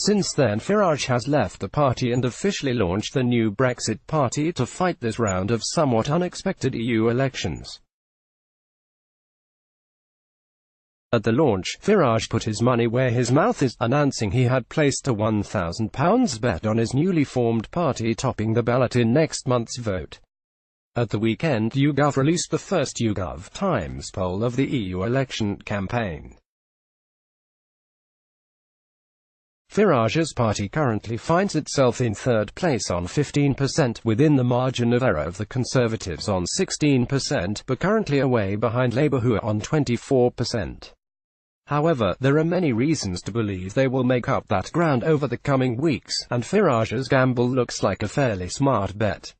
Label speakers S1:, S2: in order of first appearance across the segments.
S1: Since then, Farage has left the party and officially launched the new Brexit party to fight this round of somewhat unexpected EU elections. At the launch, Farage put his money where his mouth is, announcing he had placed a £1,000 bet on his newly formed party topping the ballot in next month's vote. At the weekend, YouGov released the first YouGov Times poll of the EU election campaign. Farage's party currently finds itself in third place on 15%, within the margin of error of the Conservatives on 16%, but currently away behind Labour, who are on 24%. However, there are many reasons to believe they will make up that ground over the coming weeks, and Farage's gamble looks like a fairly smart bet.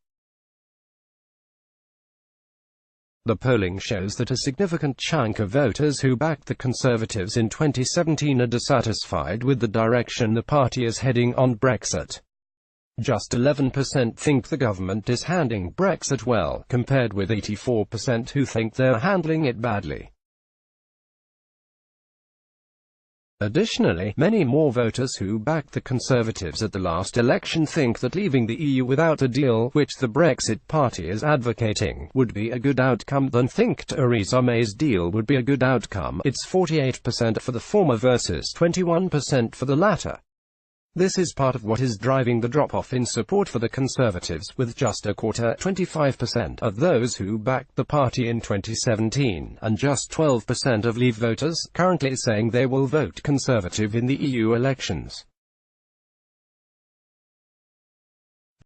S1: The polling shows that a significant chunk of voters who backed the Conservatives in 2017 are dissatisfied with the direction the party is heading on Brexit. Just 11% think the government is handling Brexit well, compared with 84% who think they're handling it badly. Additionally, many more voters who backed the Conservatives at the last election think that leaving the EU without a deal, which the Brexit party is advocating, would be a good outcome than think Theresa May's deal would be a good outcome. It's 48% for the former versus 21% for the latter. This is part of what is driving the drop-off in support for the Conservatives, with just a quarter, 25%, of those who backed the party in 2017, and just 12% of Leave voters, currently saying they will vote Conservative in the EU elections.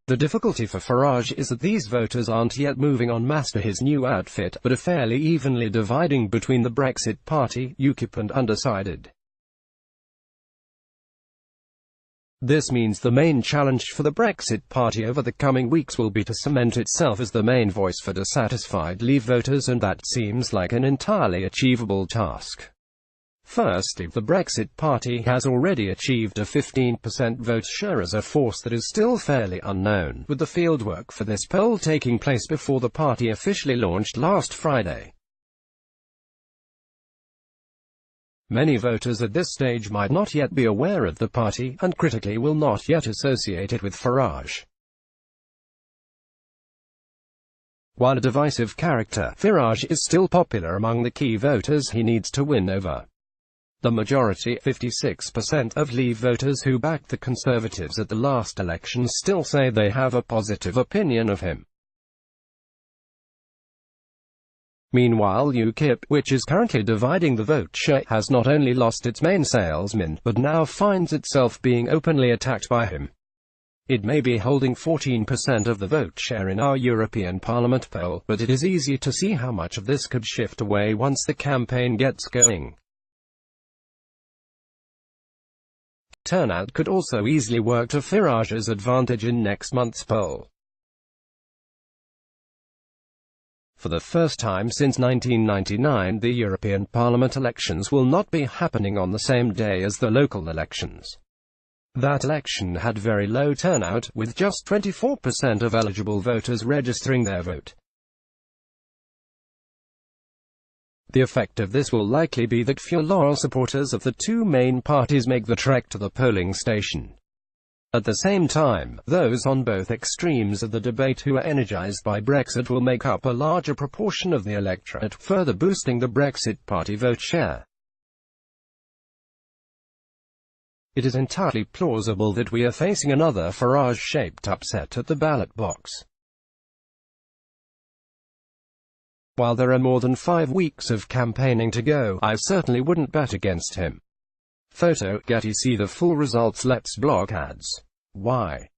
S1: The difficulty for Farage is that these voters aren't yet moving en masse to his new outfit, but are fairly evenly dividing between the Brexit party, UKIP and undecided. This means the main challenge for the Brexit party over the coming weeks will be to cement itself as the main voice for dissatisfied Leave voters, and that seems like an entirely achievable task. Firstly, the Brexit party has already achieved a 15% vote share as a force that is still fairly unknown, with the fieldwork for this poll taking place before the party officially launched last Friday. Many voters at this stage might not yet be aware of the party, and critically will not yet associate it with Farage. While a divisive character, Farage is still popular among the key voters he needs to win over. The majority, 56%, of Leave voters who backed the Conservatives at the last election still say they have a positive opinion of him. Meanwhile, UKIP, which is currently dividing the vote share, has not only lost its main salesman, but now finds itself being openly attacked by him. It may be holding 14% of the vote share in our European Parliament poll, but it is easy to see how much of this could shift away once the campaign gets going. Turnout could also easily work to Farage's advantage in next month's poll. For the first time since 1999, the European Parliament elections will not be happening on the same day as the local elections. That election had very low turnout, with just 24% of eligible voters registering their vote. The effect of this will likely be that fewer loyal supporters of the two main parties make the trek to the polling station. At the same time, those on both extremes of the debate who are energized by Brexit will make up a larger proportion of the electorate, further boosting the Brexit party vote share. It is entirely plausible that we are facing another Farage-shaped upset at the ballot box. While there are more than 5 weeks of campaigning to go, I certainly wouldn't bet against him. Photo, Getty. See the full results. Let's block ads. Why?